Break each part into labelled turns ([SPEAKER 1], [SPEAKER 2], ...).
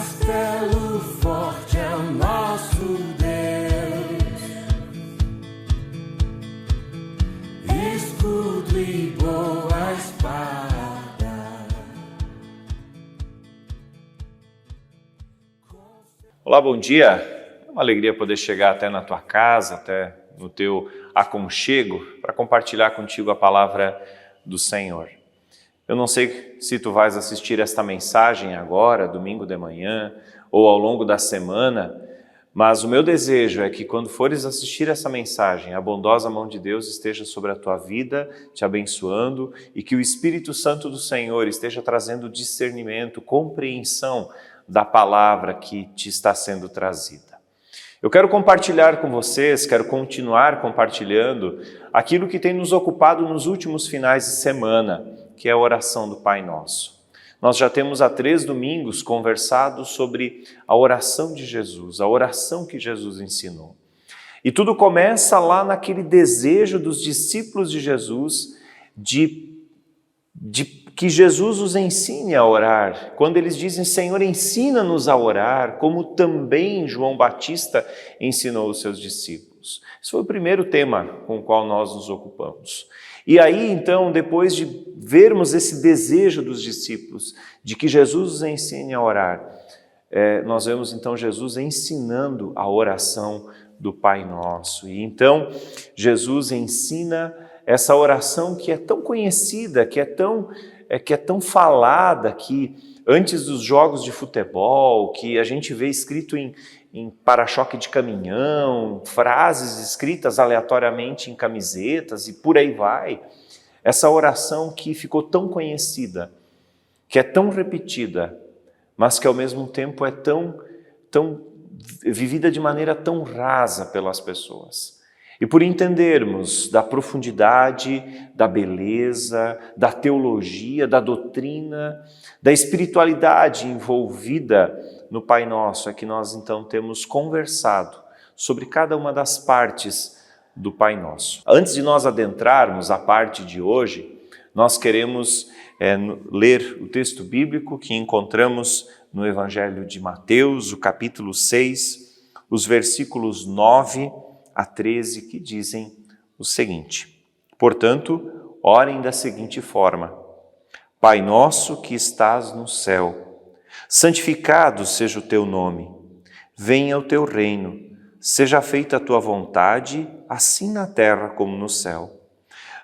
[SPEAKER 1] castelo forte é o nosso Deus, escudo e boa espada.
[SPEAKER 2] Olá, bom dia. É uma alegria poder chegar até na tua casa, até no teu aconchego, para compartilhar contigo a palavra do Senhor. Eu não sei se tu vais assistir esta mensagem agora, domingo de manhã, ou ao longo da semana, mas o meu desejo é que quando fores assistir essa mensagem, a bondosa mão de Deus esteja sobre a tua vida, te abençoando, e que o Espírito Santo do Senhor esteja trazendo discernimento, compreensão da palavra que te está sendo trazida. Eu quero compartilhar com vocês, quero continuar compartilhando aquilo que tem nos ocupado nos últimos finais de semana, que é a oração do Pai Nosso. Nós já temos há 3 domingos conversado sobre a oração de Jesus, a oração que Jesus ensinou. E tudo começa lá naquele desejo dos discípulos de Jesus de que Jesus os ensine a orar. Quando eles dizem, Senhor, ensina-nos a orar, como também João Batista ensinou os seus discípulos. Esse foi o primeiro tema com o qual nós nos ocupamos. E aí, então, depois de vermos esse desejo dos discípulos, de que Jesus os ensine a orar, nós vemos então Jesus ensinando a oração do Pai Nosso. E então, Jesus ensina essa oração que é tão conhecida, que é tão falada, que antes dos jogos de futebol, que a gente vê escrito em para-choque de caminhão, frases escritas aleatoriamente em camisetas e por aí vai. Essa oração que ficou tão conhecida, que é tão repetida, mas que ao mesmo tempo é tão vivida de maneira tão rasa pelas pessoas. E por entendermos da profundidade, da beleza, da teologia, da doutrina, da espiritualidade envolvida no Pai Nosso, é que nós então temos conversado sobre cada uma das partes do Pai Nosso. Antes de nós adentrarmos a parte de hoje, nós queremos ler o texto bíblico que encontramos no Evangelho de Mateus, o capítulo 6, os versículos 9 a 13, que dizem o seguinte: portanto, orem da seguinte forma: Pai nosso que estás no céu, santificado seja o teu nome, venha o teu reino, seja feita a tua vontade, assim na terra como no céu.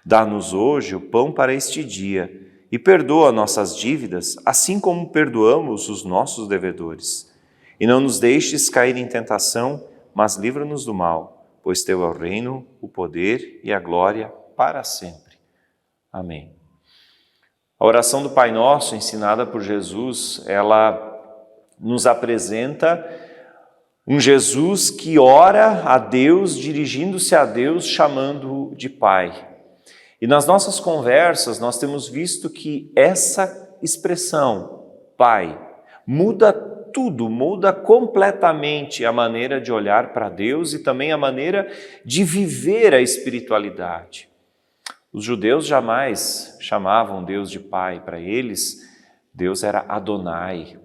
[SPEAKER 2] Dá-nos hoje o pão para este dia, e perdoa nossas dívidas, assim como perdoamos os nossos devedores. E não nos deixes cair em tentação, mas livra-nos do mal, pois teu é o reino, o poder e a glória para sempre. Amém. A oração do Pai Nosso, ensinada por Jesus, ela nos apresenta um Jesus que ora a Deus, dirigindo-se a Deus, chamando-o de Pai. E nas nossas conversas, nós temos visto que essa expressão, Pai, muda tudo, muda completamente a maneira de olhar para Deus e também a maneira de viver a espiritualidade. Os judeus jamais chamavam Deus de Pai. Para eles, Deus era Adonai,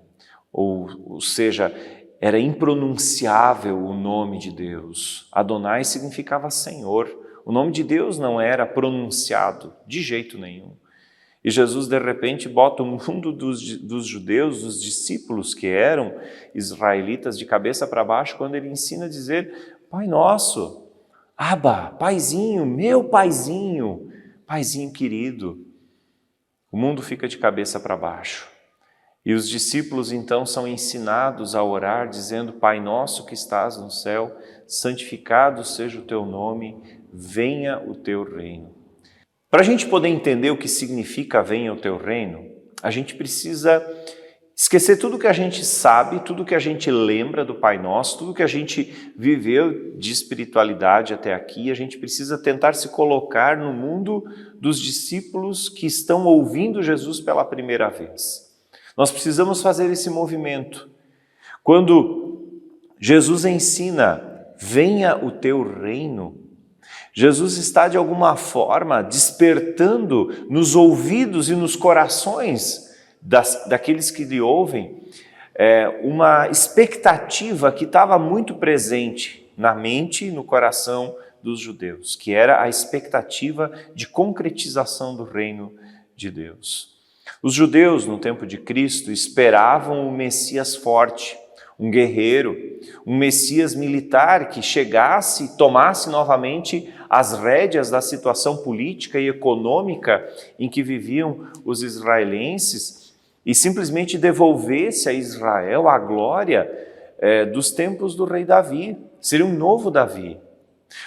[SPEAKER 2] ou seja, era impronunciável o nome de Deus. Adonai significava Senhor. O nome de Deus não era pronunciado de jeito nenhum. E Jesus, de repente, bota o mundo dos judeus, dos discípulos que eram israelitas, de cabeça para baixo, quando ele ensina a dizer, Pai Nosso, Abba, Paizinho, meu Paizinho, Paizinho querido. O mundo fica de cabeça para baixo. E os discípulos, então, são ensinados a orar, dizendo, Pai Nosso que estás no céu, santificado seja o teu nome, venha o teu reino. Para a gente poder entender o que significa venha o teu reino, a gente precisa esquecer tudo que a gente sabe, tudo que a gente lembra do Pai Nosso, tudo que a gente viveu de espiritualidade até aqui. A gente precisa tentar se colocar no mundo dos discípulos que estão ouvindo Jesus pela primeira vez. Nós precisamos fazer esse movimento. Quando Jesus ensina, venha o teu reino, Jesus está, de alguma forma, despertando nos ouvidos e nos corações daqueles que lhe ouvem uma expectativa que estava muito presente na mente e no coração dos judeus, que era a expectativa de concretização do reino de Deus. Os judeus, no tempo de Cristo, esperavam um Messias forte, um guerreiro, um Messias militar que chegasse e tomasse novamente as rédeas da situação política e econômica em que viviam os israelenses e simplesmente devolvesse a Israel a glória dos tempos do rei Davi. Seria um novo Davi.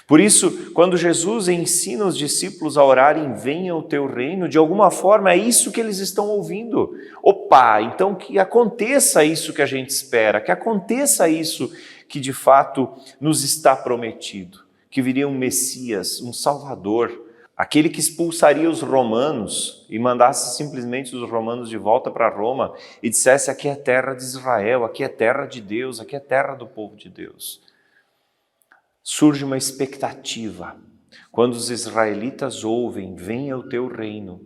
[SPEAKER 2] Por isso, quando Jesus ensina os discípulos a orarem, venha o teu reino, de alguma forma é isso que eles estão ouvindo. Opa, então que aconteça isso que a gente espera, que aconteça isso que de fato nos está prometido, que viria um Messias, um Salvador, aquele que expulsaria os romanos e mandasse simplesmente os romanos de volta para Roma e dissesse: aqui é terra de Israel, aqui é terra de Deus, aqui é terra do povo de Deus. Surge uma expectativa. Quando os israelitas ouvem, venha o teu reino,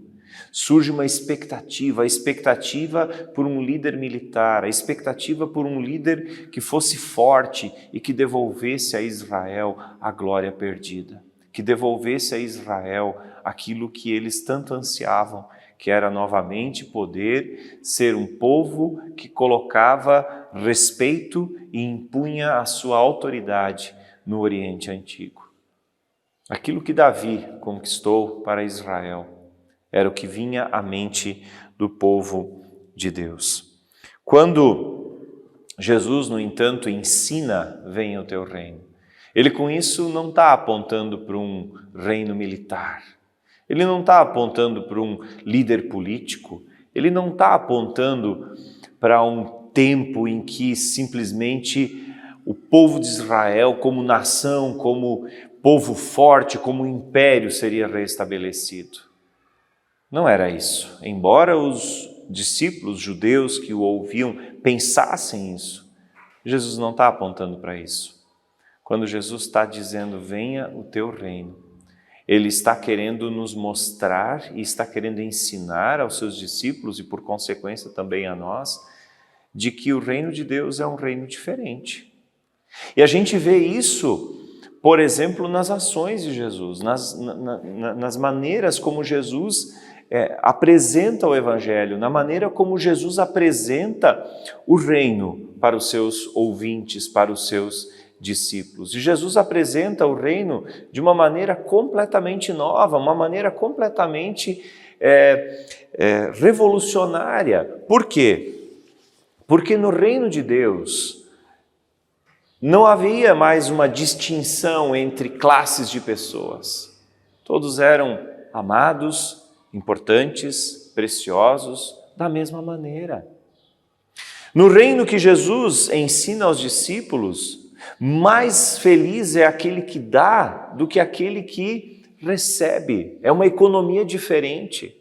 [SPEAKER 2] surge uma expectativa, a expectativa por um líder militar, a expectativa por um líder que fosse forte e que devolvesse a Israel a glória perdida, que devolvesse a Israel aquilo que eles tanto ansiavam, que era novamente poder ser um povo que colocava respeito e impunha a sua autoridade no Oriente Antigo. Aquilo que Davi conquistou para Israel era o que vinha à mente do povo de Deus. Quando Jesus, no entanto, ensina, venha o teu reino, ele com isso não está apontando para um reino militar, ele não está apontando para um líder político, ele não está apontando para um tempo em que simplesmente o povo de Israel, como nação, como povo forte, como império, seria restabelecido. Não era isso. Embora os discípulos judeus que o ouviam pensassem isso, Jesus não está apontando para isso. Quando Jesus está dizendo, venha o teu reino, ele está querendo nos mostrar e está querendo ensinar aos seus discípulos e, por consequência, também a nós, de que o reino de Deus é um reino diferente. E a gente vê isso, por exemplo, nas ações de Jesus, nas maneiras como Jesus apresenta o Evangelho, na maneira como Jesus apresenta o reino para os seus ouvintes, para os seus discípulos. E Jesus apresenta o reino de uma maneira completamente nova, uma maneira completamente revolucionária. Por quê? Porque no reino de Deus não havia mais uma distinção entre classes de pessoas. Todos eram amados, importantes, preciosos, da mesma maneira. No reino que Jesus ensina aos discípulos, mais feliz é aquele que dá do que aquele que recebe. É uma economia diferente.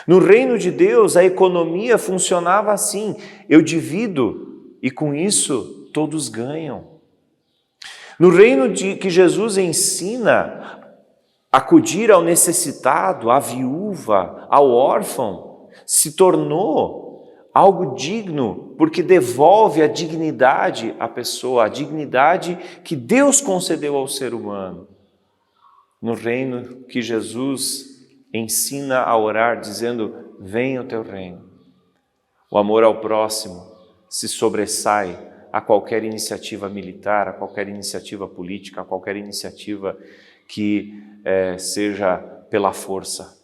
[SPEAKER 2] No reino de Deus, a economia funcionava assim: eu divido e com isso todos ganham. No reino que Jesus ensina, acudir ao necessitado, à viúva, ao órfão, se tornou algo digno, porque devolve a dignidade à pessoa, a dignidade que Deus concedeu ao ser humano. No reino que Jesus ensina a orar, dizendo, venha o teu reino, o amor ao próximo se sobressai a qualquer iniciativa militar, a qualquer iniciativa política, a qualquer iniciativa que seja pela força.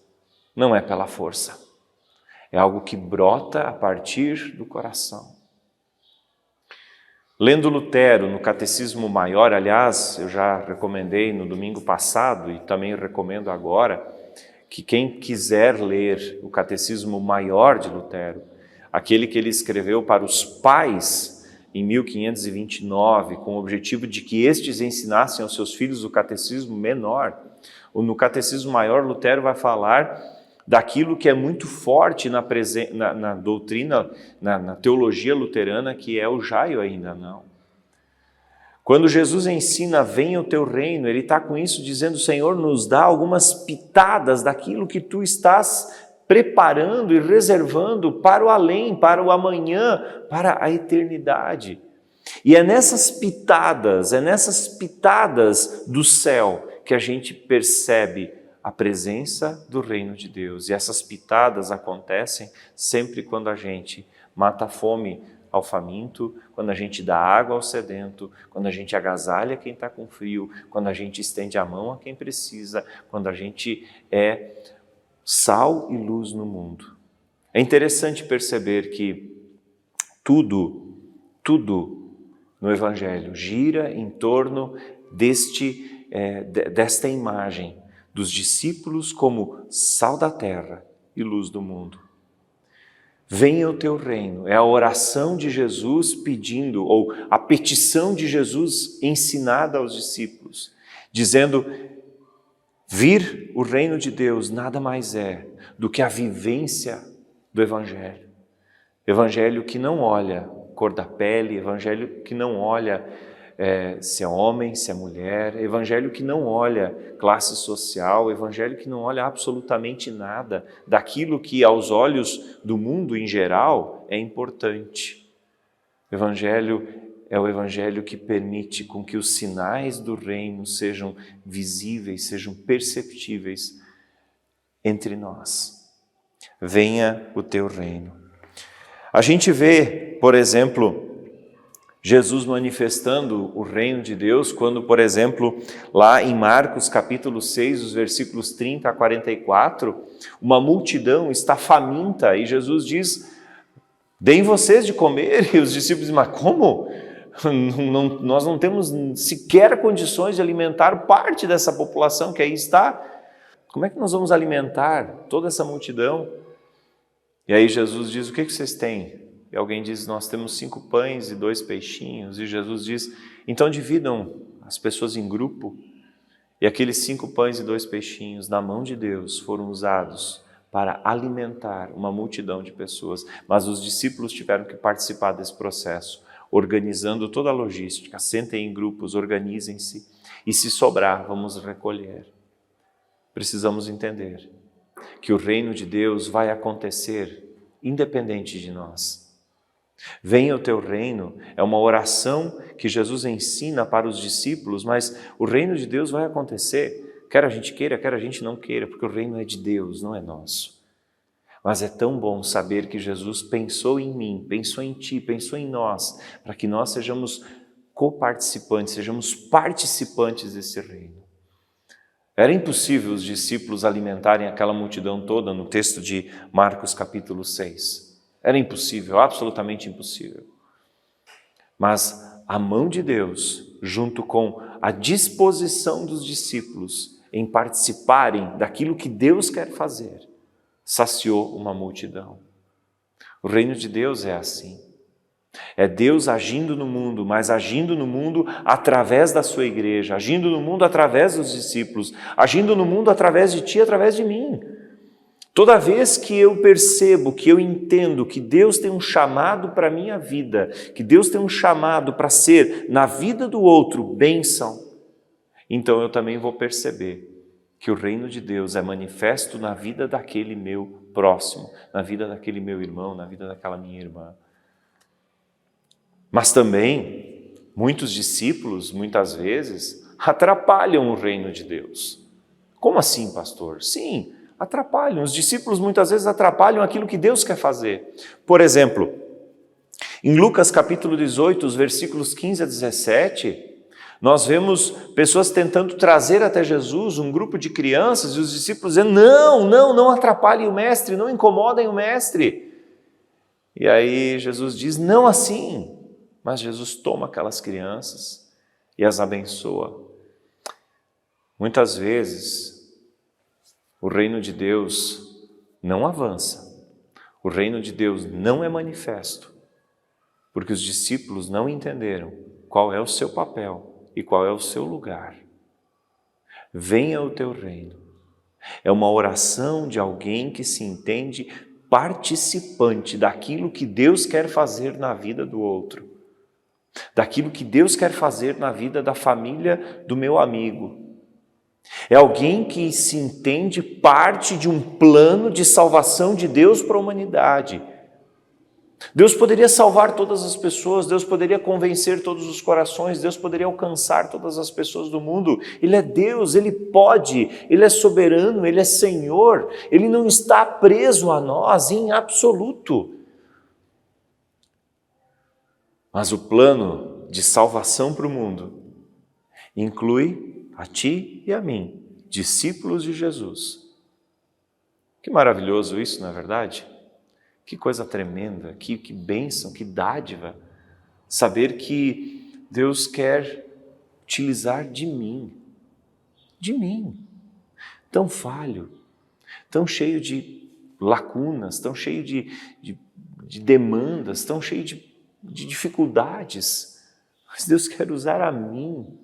[SPEAKER 2] Não é pela força. É algo que brota a partir do coração. Lendo Lutero no Catecismo Maior, aliás, eu já recomendei no domingo passado e também recomendo agora, que quem quiser ler o Catecismo Maior de Lutero, aquele que ele escreveu para os pais em 1529, com o objetivo de que estes ensinassem aos seus filhos o catecismo menor. No Catecismo Maior, Lutero vai falar daquilo que é muito forte na doutrina, na teologia luterana, que é o jaio ainda não. Quando Jesus ensina, venha o teu reino, ele está com isso dizendo, Senhor, nos dá algumas pitadas daquilo que tu estás preparando e reservando para o além, para o amanhã, para a eternidade. E é nessas pitadas do céu que a gente percebe a presença do reino de Deus. E essas pitadas acontecem sempre quando a gente mata a fome ao faminto, quando a gente dá água ao sedento, quando a gente agasalha quem está com frio, quando a gente estende a mão a quem precisa, quando a gente é sal e luz no mundo. É interessante perceber que tudo no Evangelho gira em torno desta imagem dos discípulos como sal da terra e luz do mundo. Venha o teu reino, é a oração de Jesus pedindo, ou a petição de Jesus ensinada aos discípulos, dizendo, vir o reino de Deus nada mais é do que a vivência do Evangelho. Evangelho que não olha cor da pele, Evangelho que não olha se é homem, se é mulher, Evangelho que não olha classe social, Evangelho que não olha absolutamente nada daquilo que aos olhos do mundo em geral é importante. Evangelho é o Evangelho que permite com que os sinais do reino sejam visíveis, sejam perceptíveis entre nós. Venha o teu reino. A gente vê, por exemplo, Jesus manifestando o reino de Deus quando, por exemplo, lá em Marcos capítulo 6, os versículos 30 a 44, uma multidão está faminta e Jesus diz, deem vocês de comer, e os discípulos dizem, mas como? Nós não temos sequer condições de alimentar parte dessa população que aí está. Como é que nós vamos alimentar toda essa multidão? E aí Jesus diz, o que vocês têm? E alguém diz, nós temos 5 pães e 2 peixinhos. E Jesus diz, então dividam as pessoas em grupo. E aqueles 5 pães e 2 peixinhos na mão de Deus foram usados para alimentar uma multidão de pessoas. Mas os discípulos tiveram que participar desse processo, organizando toda a logística. Sentem em grupos, organizem-se e se sobrar, vamos recolher. Precisamos entender que o reino de Deus vai acontecer independente de nós. Venha o teu reino, é uma oração que Jesus ensina para os discípulos, mas o reino de Deus vai acontecer, quer a gente queira, quer a gente não queira, porque o reino é de Deus, não é nosso. Mas é tão bom saber que Jesus pensou em mim, pensou em ti, pensou em nós, para que nós sejamos coparticipantes, sejamos participantes desse reino. Era impossível os discípulos alimentarem aquela multidão toda no texto de Marcos capítulo 6. Era impossível, absolutamente impossível. Mas a mão de Deus, junto com a disposição dos discípulos em participarem daquilo que Deus quer fazer, saciou uma multidão. O reino de Deus é assim. É Deus agindo no mundo, mas agindo no mundo através da sua igreja, agindo no mundo através dos discípulos, agindo no mundo através de ti, através de mim. Toda vez que eu percebo, que eu entendo que Deus tem um chamado para a minha vida, que Deus tem um chamado para ser na vida do outro bênção, então eu também vou perceber que o reino de Deus é manifesto na vida daquele meu próximo, na vida daquele meu irmão, na vida daquela minha irmã. Mas também, muitos discípulos, muitas vezes, atrapalham o reino de Deus. Como assim, pastor? Sim, atrapalham. Os discípulos muitas vezes atrapalham aquilo que Deus quer fazer. Por exemplo, em Lucas capítulo 18, os versículos 15 a 17, nós vemos pessoas tentando trazer até Jesus um grupo de crianças e os discípulos dizendo, não atrapalhem o mestre, não incomodem o mestre. E aí Jesus diz, não assim. Mas Jesus toma aquelas crianças e as abençoa. Muitas vezes, o reino de Deus não avança. O reino de Deus não é manifesto, porque os discípulos não entenderam qual é o seu papel e qual é o seu lugar. Venha o teu reino. É uma oração de alguém que se entende participante daquilo que Deus quer fazer na vida do outro. Daquilo que Deus quer fazer na vida da família do meu amigo. É alguém que se entende parte de um plano de salvação de Deus para a humanidade. Deus poderia salvar todas as pessoas, Deus poderia convencer todos os corações, Deus poderia alcançar todas as pessoas do mundo. Ele é Deus, Ele pode, Ele é soberano, Ele é Senhor, Ele não está preso a nós em absoluto. Mas o plano de salvação para o mundo inclui a ti e a mim, discípulos de Jesus. Que maravilhoso isso, não é verdade? Que coisa tremenda, que bênção, que dádiva, saber que Deus quer utilizar de mim, tão falho, tão cheio de lacunas, tão cheio de demandas, tão cheio de dificuldades, mas Deus quer usar a mim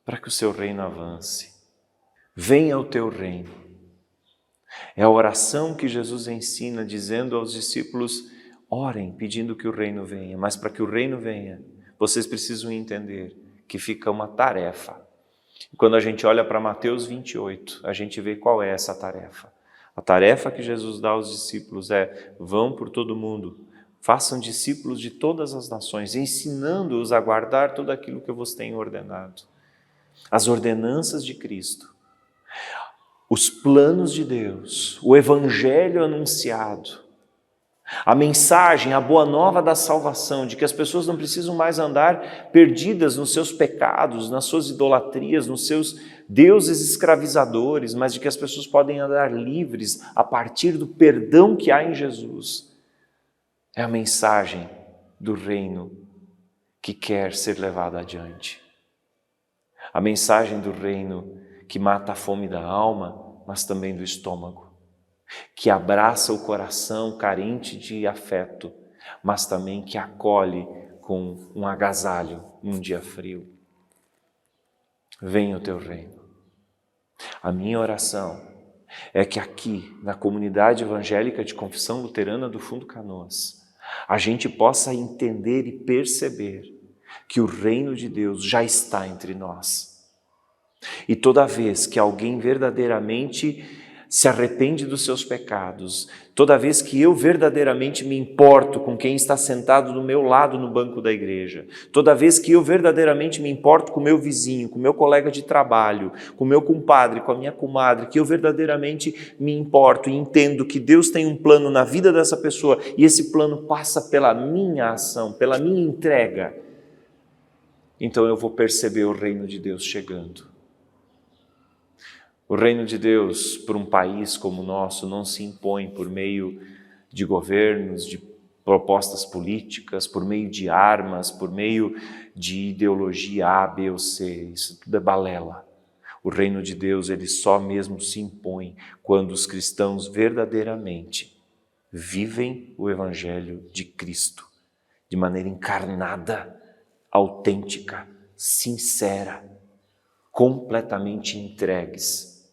[SPEAKER 2] para que o seu reino avance. Venha o teu reino. É a oração que Jesus ensina, dizendo aos discípulos, orem pedindo que o reino venha, mas para que o reino venha, vocês precisam entender que fica uma tarefa. E quando a gente olha para Mateus 28, a gente vê qual é essa tarefa. A tarefa que Jesus dá aos discípulos é, vão por todo mundo, façam discípulos de todas as nações, ensinando-os a guardar tudo aquilo que eu vos tenho ordenado. As ordenanças de Cristo, os planos de Deus, o evangelho anunciado, a mensagem, a boa nova da salvação, de que as pessoas não precisam mais andar perdidas nos seus pecados, nas suas idolatrias, nos seus deuses escravizadores, mas de que as pessoas podem andar livres a partir do perdão que há em Jesus. É a mensagem do reino que quer ser levada adiante. A mensagem do reino que mata a fome da alma, mas também do estômago, que abraça o coração carente de afeto, mas também que acolhe com um agasalho num dia frio. Venha o teu reino. A minha oração é que aqui, na comunidade evangélica de Confissão Luterana do Fundo Canoas, a gente possa entender e perceber que o reino de Deus já está entre nós. E toda vez que alguém verdadeiramente se arrepende dos seus pecados, toda vez que eu verdadeiramente me importo com quem está sentado do meu lado no banco da igreja, toda vez que eu verdadeiramente me importo com o meu vizinho, com o meu colega de trabalho, com o meu compadre, com a minha comadre, que eu verdadeiramente me importo e entendo que Deus tem um plano na vida dessa pessoa e esse plano passa pela minha ação, pela minha entrega, então eu vou perceber o reino de Deus chegando. O reino de Deus, para um país como o nosso, não se impõe por meio de governos, de propostas políticas, por meio de armas, por meio de ideologia A, B ou C. Isso tudo é balela. O reino de Deus, ele só mesmo se impõe quando os cristãos verdadeiramente vivem o evangelho de Cristo de maneira encarnada, autêntica, sincera, completamente entregues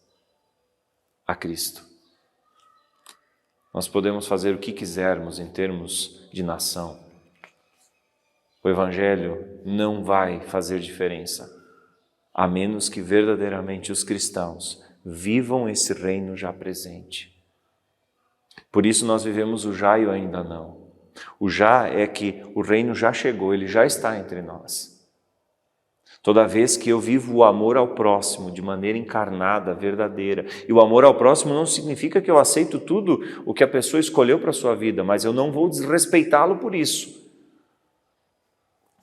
[SPEAKER 2] a Cristo. Nós podemos fazer o que quisermos em termos de nação. O Evangelho não vai fazer diferença, a menos que verdadeiramente os cristãos vivam esse reino já presente. Por isso nós vivemos o já e o ainda não. O já é que o reino já chegou, ele já está entre nós. Toda vez que eu vivo o amor ao próximo de maneira encarnada, verdadeira, e o amor ao próximo não significa que eu aceito tudo o que a pessoa escolheu para a sua vida, mas eu não vou desrespeitá-lo por isso.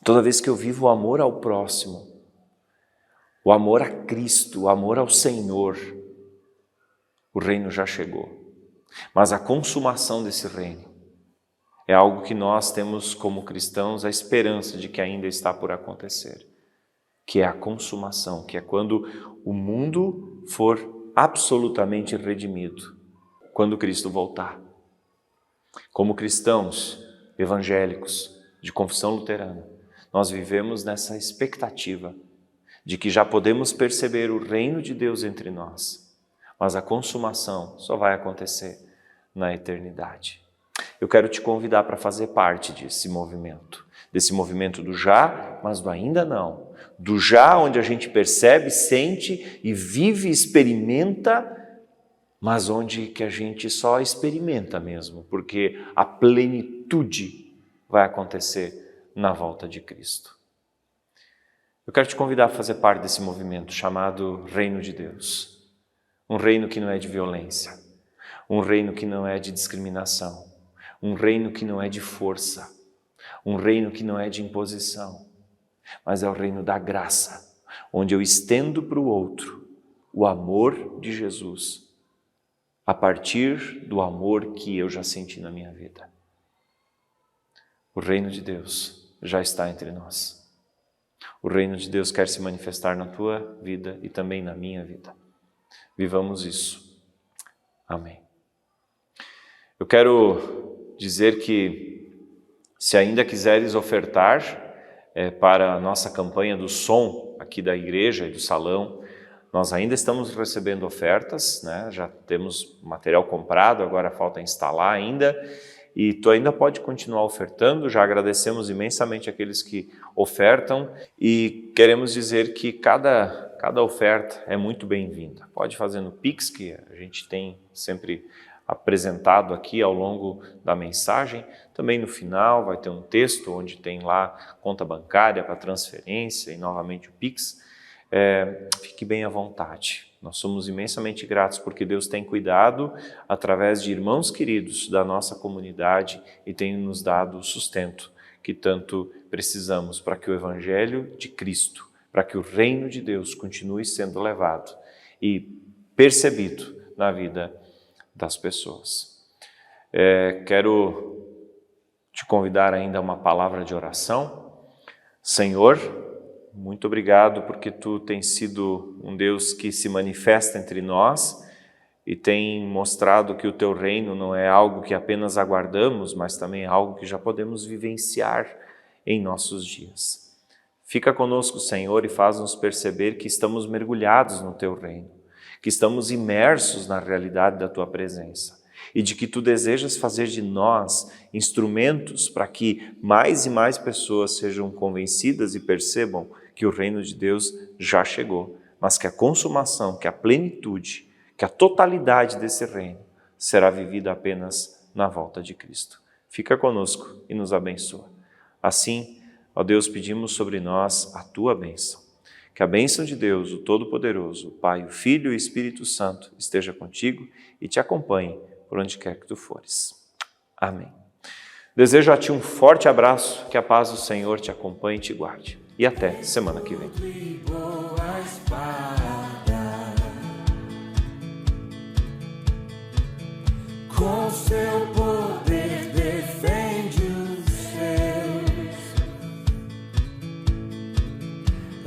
[SPEAKER 2] Toda vez que eu vivo o amor ao próximo, o amor a Cristo, o amor ao Senhor, o reino já chegou. Mas a consumação desse reino é algo que nós temos como cristãos a esperança de que ainda está por acontecer. Que é a consumação, que é quando o mundo for absolutamente redimido, quando Cristo voltar. Como cristãos evangélicos de confissão luterana, nós vivemos nessa expectativa de que já podemos perceber o reino de Deus entre nós, mas a consumação só vai acontecer na eternidade. Eu quero te convidar para fazer parte desse movimento do já, mas do ainda não. Do já, onde a gente percebe, sente e vive, experimenta, mas onde que a gente só experimenta mesmo, porque a plenitude vai acontecer na volta de Cristo. Eu quero te convidar a fazer parte desse movimento chamado Reino de Deus. Um reino que não é de violência, um reino que não é de discriminação, um reino que não é de força, um reino que não é de imposição, mas é o reino da graça, onde eu estendo para o outro o amor de Jesus, a partir do amor que eu já senti na minha vida. O reino de Deus já está entre nós. O reino de Deus quer se manifestar na tua vida e também na minha vida. Vivamos isso. Amém. Eu quero dizer que, se ainda quiseres ofertar para a nossa campanha do som aqui da igreja e do salão, nós ainda estamos recebendo ofertas, né? Já temos material comprado, agora falta instalar ainda, e tu ainda pode continuar ofertando. Já agradecemos imensamente aqueles que ofertam e queremos dizer que cada oferta é muito bem-vinda. Pode fazer no Pix, que a gente tem sempre apresentado aqui ao longo da mensagem. Também no final vai ter um texto onde tem lá conta bancária para transferência e novamente o Pix. Fique bem à vontade. Nós somos imensamente gratos porque Deus tem cuidado através de irmãos queridos da nossa comunidade e tem nos dado o sustento que tanto precisamos para que o Evangelho de Cristo, para que o reino de Deus continue sendo levado e percebido na vida das pessoas. Quero te convidar ainda a uma palavra de oração. Senhor, muito obrigado porque Tu tens sido um Deus que se manifesta entre nós e tem mostrado que o Teu reino não é algo que apenas aguardamos, mas também é algo que já podemos vivenciar em nossos dias. Fica conosco, Senhor, e faz-nos perceber que estamos mergulhados no Teu reino, que estamos imersos na realidade da Tua presença e de que Tu desejas fazer de nós instrumentos para que mais e mais pessoas sejam convencidas e percebam que o reino de Deus já chegou, mas que a consumação, que a plenitude, que a totalidade desse reino será vivida apenas na volta de Cristo. Fica conosco e nos abençoa. Assim, ó Deus, pedimos sobre nós a Tua bênção. Que a bênção de Deus, o Todo-Poderoso, o Pai, o Filho e o Espírito Santo esteja contigo e te acompanhe por onde quer que tu fores. Amém. Desejo a ti um forte abraço, que a paz do Senhor te acompanhe e te guarde. E até semana que vem.
[SPEAKER 1] Com seu poder defende os seus,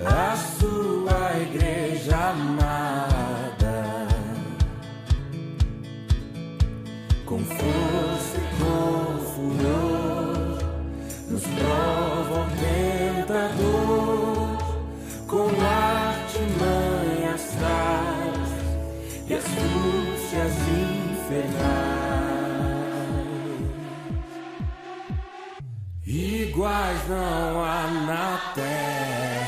[SPEAKER 1] a sua igreja amada, com força e com furor, nos prova o tentador, com artimanhas tais e astúcias infernais. Iguais não há na terra.